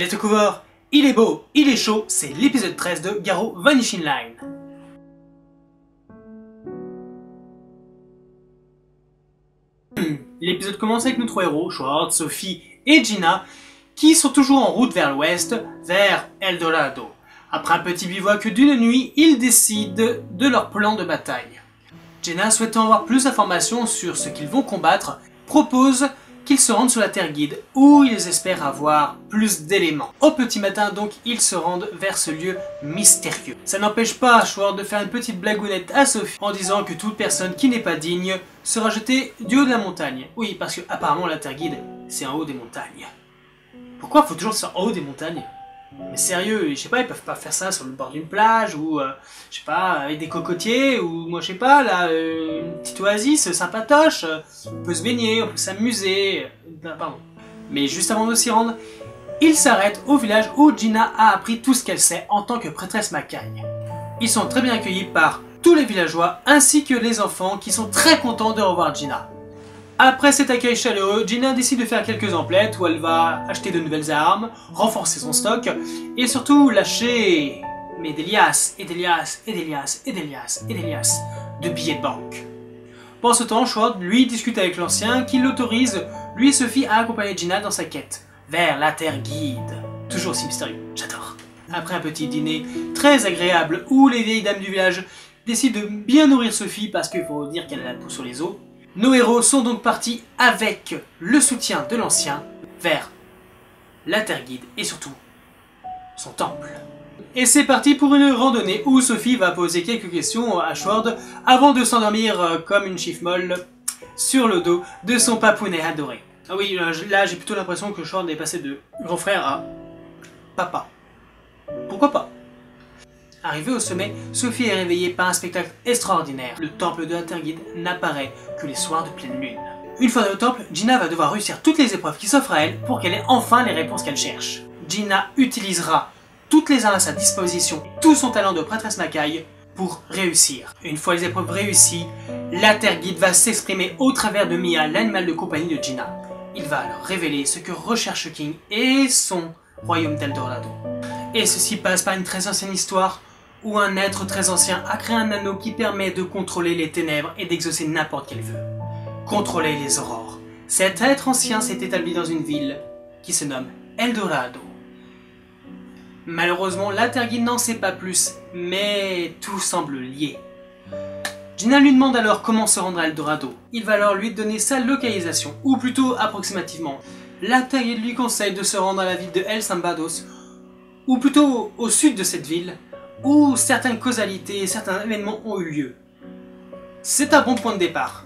Allez te cover, il est beau, il est chaud, c'est l'épisode 13 de Garou Vanishing Line. L'épisode commence avec nos trois héros, Schwartz, Sophie et Gina, qui sont toujours en route vers l'ouest, vers Eldorado. Après un petit bivouac d'une nuit, ils décident de leur plan de bataille. Gina, souhaitant avoir plus d'informations sur ce qu'ils vont combattre, propose qu'ils se rendent sur la Terre Guide, où ils espèrent avoir plus d'éléments. Au petit matin donc, ils se rendent vers ce lieu mystérieux. Ça n'empêche pas Schwartz de faire une petite blagounette à Sophie, en disant que toute personne qui n'est pas digne sera jetée du haut de la montagne. Oui, parce que apparemment la Terre Guide, c'est en haut des montagnes. Pourquoi faut toujours se en haut des montagnes? Mais sérieux, je sais pas, ils peuvent pas faire ça sur le bord d'une plage, ou je sais pas, avec des cocotiers, ou moi je sais pas, là, une petite oasis sympatoche, on peut se baigner, on peut s'amuser, pardon. Mais juste avant de s'y rendre, ils s'arrêtent au village où Gina a appris tout ce qu'elle sait en tant que prêtresse Macaille. Ils sont très bien accueillis par tous les villageois, ainsi que les enfants qui sont très contents de revoir Gina. Après cet accueil chaleureux, Gina décide de faire quelques emplettes où elle va acheter de nouvelles armes, renforcer son stock et surtout lâcher mais des liasses et des liasses et des liasses et des liasses et des liasses de billets de banque. Pendant ce temps, Schwartz lui discute avec l'ancien qui l'autorise, lui et Sophie, à accompagner Gina dans sa quête vers la Terre Guide. Toujours aussi mystérieux, j'adore. Après un petit dîner très agréable où les vieilles dames du village décident de bien nourrir Sophie parce qu'il faut dire qu'elle a la peau sur les os, nos héros sont donc partis avec le soutien de l'ancien vers la Terre Guide et surtout son temple. Et c'est parti pour une randonnée où Sophie va poser quelques questions à Schwartz avant de s'endormir comme une chiffre molle sur le dos de son papounet adoré. Ah oui, là j'ai plutôt l'impression que Schwartz est passé de grand frère à papa. Pourquoi pas? Arrivée au sommet, Sophie est réveillée par un spectacle extraordinaire. Le temple de la Terre Guide n'apparaît que les soirs de pleine lune. Une fois dans le temple, Gina va devoir réussir toutes les épreuves qui s'offrent à elle pour qu'elle ait enfin les réponses qu'elle cherche. Gina utilisera toutes les armes à sa disposition, tout son talent de prêtresse Macaille pour réussir. Une fois les épreuves réussies, la Terre Guide va s'exprimer au travers de Mia, l'animal de compagnie de Gina. Il va alors révéler ce que recherche King et son royaume d'Eldorado. Et ceci passe par une très ancienne histoire où un être très ancien a créé un anneau qui permet de contrôler les ténèbres et d'exaucer n'importe quel vœu. Contrôler les aurores. Cet être ancien s'est établi dans une ville qui se nomme Eldorado. Malheureusement, la Terre Guide n'en sait pas plus, mais tout semble lié. Gina lui demande alors comment se rendre à Eldorado. Il va alors lui donner sa localisation, ou plutôt approximativement. La Terre Guide lui conseille de se rendre à la ville de El Sambados, ou plutôt au sud de cette ville, où certaines causalités et certains événements ont eu lieu. C'est un bon point de départ.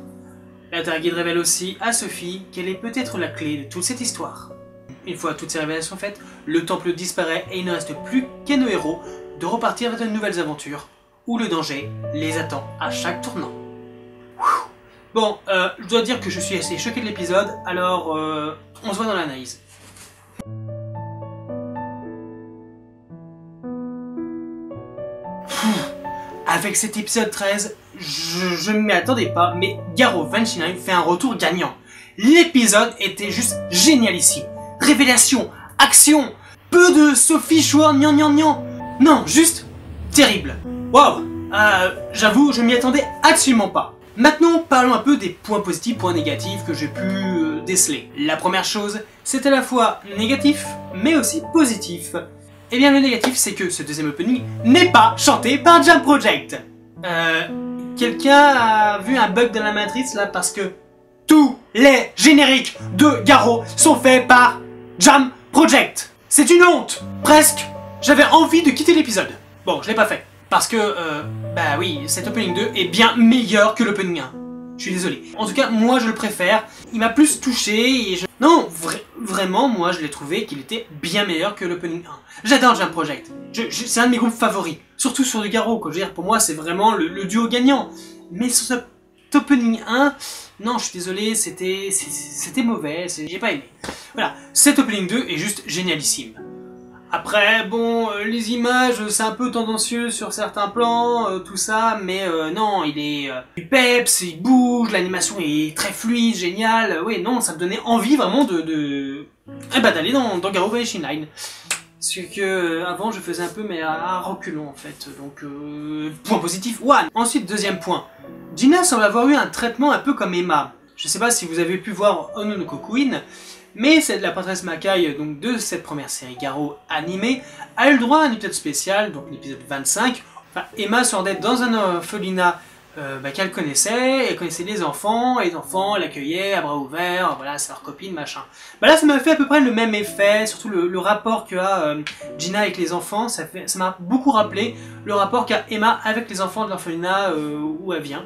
La Terre Guide révèle aussi à Sophie qu'elle est peut-être la clé de toute cette histoire. Une fois toutes ces révélations faites, le temple disparaît et il ne reste plus qu'à nos héros de repartir vers de nouvelles aventures, où le danger les attend à chaque tournant. Bon, je dois dire que je suis assez choqué de l'épisode, alors on se voit dans l'analyse. Avec cet épisode 13, je ne m'y attendais pas, mais Garou Vanishing Line fait un retour gagnant. L'épisode était juste génialissime. Révélation, action, peu de Sophie Schwartz, gnan gnan gnan. Non, juste terrible. Waouh, j'avoue, je m'y attendais absolument pas. Maintenant, parlons un peu des points positifs, points négatifs que j'ai pu déceler. La première chose, c'est à la fois négatif, mais aussi positif. Eh bien, le négatif, c'est que ce deuxième opening n'est pas chanté par Jam Project. Quelqu'un a vu un bug dans la matrice là parce que tous les génériques de Garou sont faits par Jam Project. C'est une honte. Presque, j'avais envie de quitter l'épisode. Bon, je l'ai pas fait parce que, bah oui, cet opening 2 est bien meilleur que l'opening 1. Je suis désolé. En tout cas, moi je le préfère. Il m'a plus touché et non, vraiment, moi je l'ai trouvé qu'il était bien meilleur que l'opening 1. J'adore Jam Project. C'est un de mes groupes favoris. Surtout sur le Garou, quoi. Je veux dire, pour moi c'est vraiment le duo gagnant. Mais sur cet opening 1, non, je suis désolé, c'était mauvais, j'ai pas aimé. Voilà, cet opening 2 est juste génialissime. Après, bon, les images, c'est un peu tendancieux sur certains plans, tout ça, mais non, il est du peps, il bouge, l'animation est très fluide, géniale, oui, non, ça me donnait envie vraiment d'aller dans Garou Vanishing Line. Parce que avant je faisais un peu mais à reculons en fait, donc point positif, one. Ensuite deuxième point, Gina semble avoir eu un traitement un peu comme Emma. Je sais pas si vous avez pu voir Ono no Kokuin, mais c'est la princesse Makai donc de cette première série Garo animée a eu le droit à un épisode spécial, donc l'épisode 25. Enfin, Emma se rendait dans un orphelinat qu'elle connaissait, elle connaissait les enfants, et les enfants l'accueillaient à bras ouverts, voilà, c'est leur copine, machin. Bah là, ça m'a fait à peu près le même effet, surtout le rapport qu'a Gina avec les enfants, ça m'a beaucoup rappelé le rapport qu'a Emma avec les enfants de l'orphelinat où elle vient.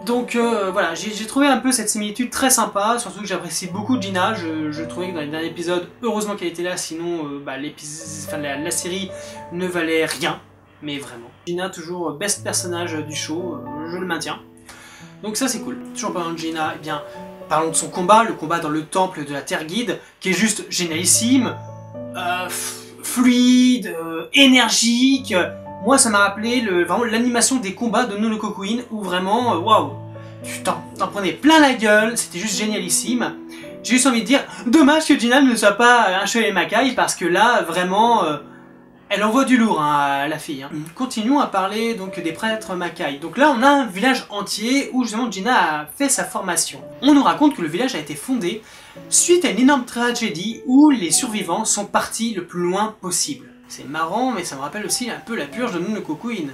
Donc voilà, j'ai trouvé un peu cette similitude très sympa, surtout que j'apprécie beaucoup Gina, je trouvais que dans les derniers épisodes, heureusement qu'elle était là, sinon la série ne valait rien. Mais vraiment. Gina, toujours best personnage du show, je le maintiens. Donc ça c'est cool. Toujours parlant de Gina, eh bien, parlons de son combat, le combat dans le temple de la Terre Guide, qui est juste génialissime, fluide, énergique. Moi ça m'a rappelé vraiment l'animation des combats de Ono no Kokuin, où vraiment, waouh, tu t'en prenais plein la gueule, c'était juste génialissime. J'ai juste envie de dire, dommage que Gina ne soit pas un chevalier Makai, parce que là, vraiment... elle envoie du lourd hein, la fille. Hein. Continuons à parler donc des prêtres Makai. Donc là on a un village entier où justement Gina a fait sa formation. On nous raconte que le village a été fondé suite à une énorme tragédie où les survivants sont partis le plus loin possible. C'est marrant mais ça me rappelle aussi un peu la purge de Ono no Kokuin.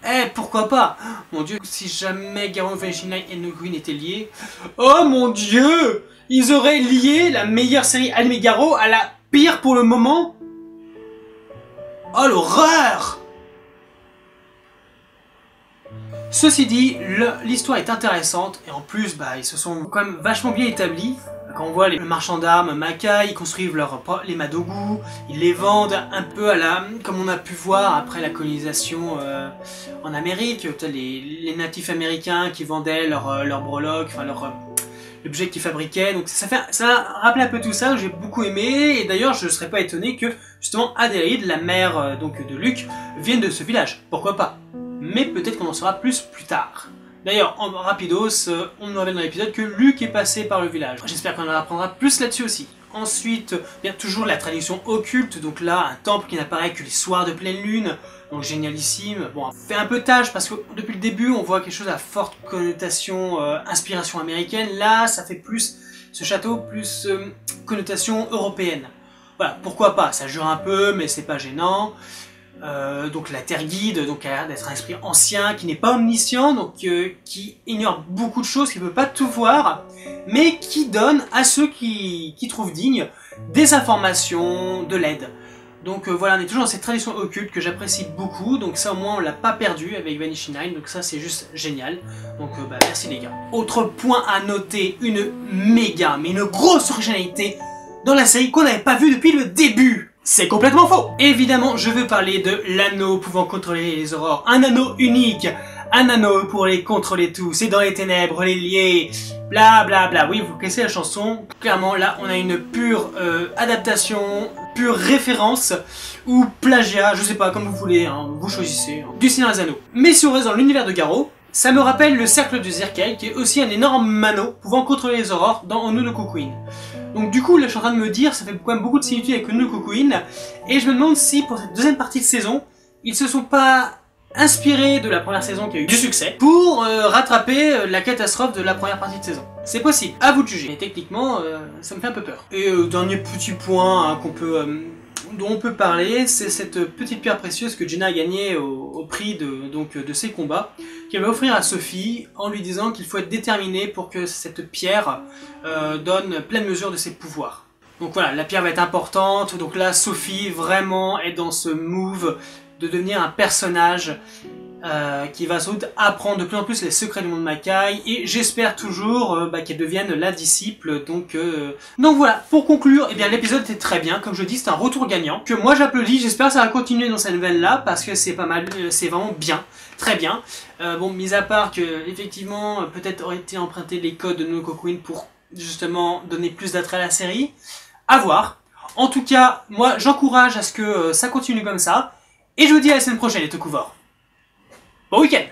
Eh pourquoi pas? Mon dieu, si jamais Garo Vanishinai et Ono no Kokuin étaient liés... Oh mon dieu! Ils auraient lié la meilleure série animée Garo à la pire pour le moment. Oh l'horreur! Ceci dit, l'histoire est intéressante et en plus ils se sont quand même vachement bien établis. Quand on voit les marchands d'armes Makai, ils construisent les Madogu, ils les vendent un peu à comme on a pu voir après la colonisation en Amérique, les natifs américains qui vendaient leurs breloques, enfin l'objet qu'ils fabriquaient, donc ça rappelle un peu tout ça, j'ai beaucoup aimé, et d'ailleurs je ne serais pas étonné que justement Adélaïde, la mère de Luke, vienne de ce village, pourquoi pas. Mais peut-être qu'on en saura plus tard. D'ailleurs, en rapidos, on nous révèle dans l'épisode que Luke est passé par le village. J'espère qu'on en apprendra plus là-dessus aussi. Ensuite, bien toujours la tradition occulte, donc là, un temple qui n'apparaît que les soirs de pleine lune, donc génialissime. Bon, fait un peu tâche parce que depuis le début, on voit quelque chose à forte connotation, inspiration américaine. Là, ça fait plus, ce château, plus connotation européenne. Voilà, pourquoi pas, ça jure un peu, mais c'est pas gênant. Donc la Terre Guide, donc a l'air d'être un esprit ancien qui n'est pas omniscient, donc qui ignore beaucoup de choses, qui ne peut pas tout voir, mais qui donne à ceux qui trouvent dignes des informations, de l'aide. Donc voilà, on est toujours dans cette tradition occulte que j'apprécie beaucoup, donc ça au moins on l'a pas perdu avec Vanishinai, donc ça c'est juste génial. Donc merci les gars. Autre point à noter, une méga, mais une grosse originalité dans la série qu'on n'avait pas vue depuis le début. C'est complètement faux! Évidemment, je veux parler de l'anneau pouvant contrôler les aurores. Un anneau unique! Un anneau pour les contrôler tous, et dans les ténèbres, les lier, bla bla bla. Oui, vous connaissez la chanson. Clairement, là, on a une pure adaptation, pure référence, ou plagiat, je sais pas, comme vous voulez, hein, vous choisissez, hein, du Seigneur des Anneaux. Mais si on reste dans l'univers de Garo, ça me rappelle le cercle de Zirkel, qui est aussi un énorme anneau pouvant contrôler les aurores dans Ono no Kokuin. Donc du coup, là je suis en train de me dire, ça fait quand même beaucoup de similitudes avec Ono no Kokuin, et je me demande si pour cette deuxième partie de saison, ils se sont pas inspirés de la première saison qui a eu du succès, pour rattraper la catastrophe de la première partie de saison. C'est possible, à vous de juger, mais techniquement, ça me fait un peu peur. Et dernier petit point hein, dont on peut parler, c'est cette petite pierre précieuse que Gina a gagnée au prix de ses combats, qu'elle va offrir à Sophie en lui disant qu'il faut être déterminé pour que cette pierre donne pleine mesure de ses pouvoirs. Donc voilà, la pierre va être importante, donc là Sophie vraiment est dans ce move de devenir un personnage qui va sans doute apprendre de plus en plus les secrets du monde Makai, et j'espère toujours qu'elle devienne la disciple, donc voilà, pour conclure, eh bien l'épisode était très bien, comme je dis, c'est un retour gagnant, que moi j'applaudis, j'espère que ça va continuer dans cette veine-là, parce que c'est pas mal, c'est vraiment bien, très bien. Bon, mis à part que, effectivement, peut-être aurait été emprunté les codes de Ono no Kokuin pour, justement, donner plus d'attrait à la série, à voir. En tout cas, moi j'encourage à ce que ça continue comme ça, et je vous dis à la semaine prochaine les Tokuvors. Bon week-end!